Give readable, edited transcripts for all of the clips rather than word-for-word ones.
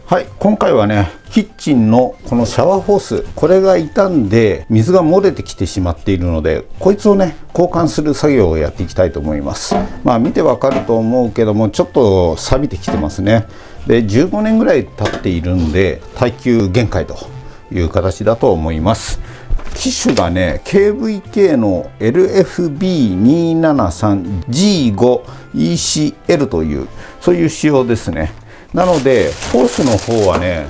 はい、今回はね、キッチンのこのシャワーホース、これが傷んで水が漏れてきてしまっているので、こいつをね、交換する作業をやっていきたいと思います。見てわかると思うけども、ちょっと錆びてきてますね。で、15年ぐらい経っているんで、耐久限界という形だと思います。機種がね、KVK の LFB273G5ECL という、そういう仕様ですね。なのでホースの方はね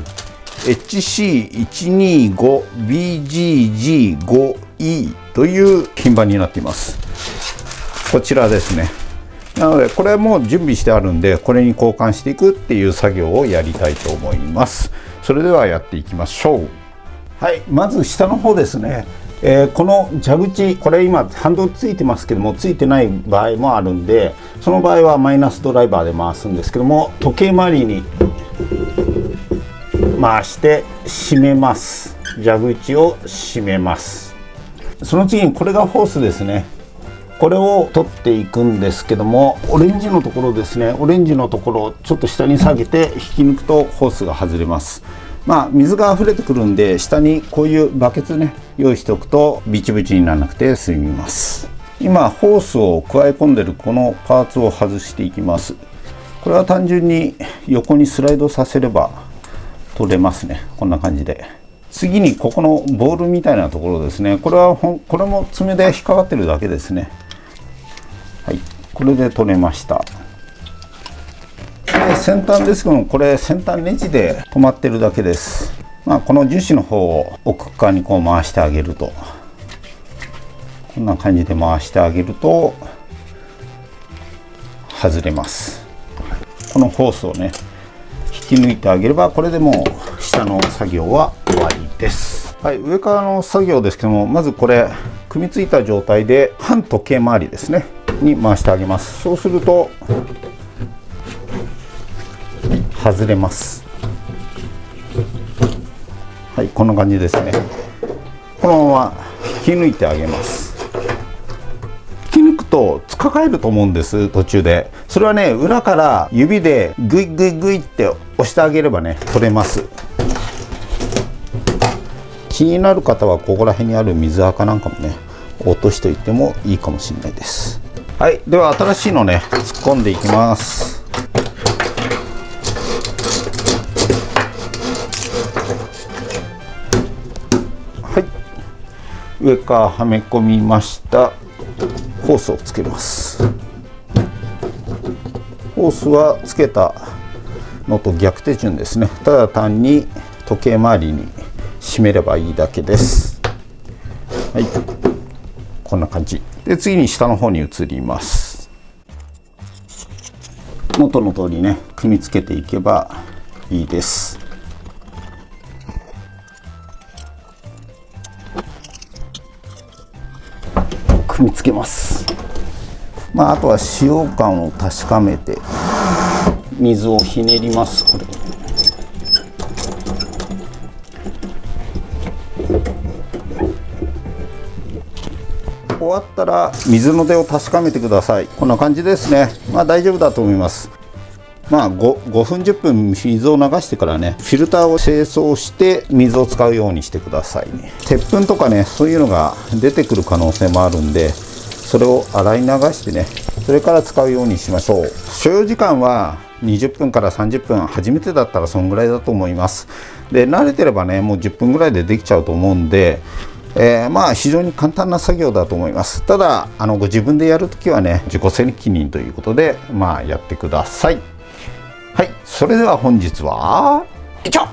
HC125BGG5E という品番になっています。こちらですね。なのでこれも準備してあるんで、これに交換していくっていう作業をやりたいと思います。それではやっていきましょう。はい、まず下の方ですね。この蛇口、これ今ハンドルついてますけども、ついてない場合もあるんで、その場合はマイナスドライバーで回すんですけども、時計回りに回して閉めます。蛇口を閉めます。その次にこれがホースですね。これを取っていくんですけども、オレンジのところですね、オレンジのところをちょっと下に下げて引き抜くとホースが外れます。水が溢れてくるんで、下にこういうバケツね、用意しておくとビチビチにならなくて済みます。今ホースを加え込んでるこのパーツを外していきます。これは単純に横にスライドさせれば取れますね。こんな感じで。次にここのボールみたいなところですね。これも爪で引っかかってるだけですね。はい、これで取れました。先端ですけども、これ先端ネジで止まってるだけです。この樹脂の方を奥側にこう回してあげると、こんな感じで回してあげると外れます。このホースをね引き抜いてあげれば、これでもう下の作業は終わりです。はい、上からの作業ですけども、まずこれ組み付いた状態で反時計回りですねに回してあげます。そうすると外れます。はい、こんな感じですね。このまま引き抜いてあげます。引き抜くとつかかえると思うんです、途中で。それはね、裏から指でグイグイグイって押してあげればね取れます。気になる方はここら辺にある水垢なんかもね落としておいてもいいかもしれないです。はい、では新しいのね突っ込んでいきます。上からはめ込みました。ホースをつけます。ホースはつけたのと逆手順ですね。ただ単に時計回りに締めればいいだけです。はい、こんな感じで、次に下の方に移ります。元の通りね組み付けていけばいいです。組み付けます。あとは使用感を確かめて水をひねります。これ終わったら水の出を確かめてください。こんな感じですね。大丈夫だと思います。5分10分水を流してからね、フィルターを清掃して水を使うようにしてくださいね。鉄粉とかね、そういうのが出てくる可能性もあるんで、それを洗い流してね、それから使うようにしましょう。所要時間は20分から30分、初めてだったらそんぐらいだと思います。で、慣れてればね、もう10分ぐらいでできちゃうと思うんで、非常に簡単な作業だと思います。ただご自分でやるときはね、自己責任ということでやってください。はい、それでは本日は以上。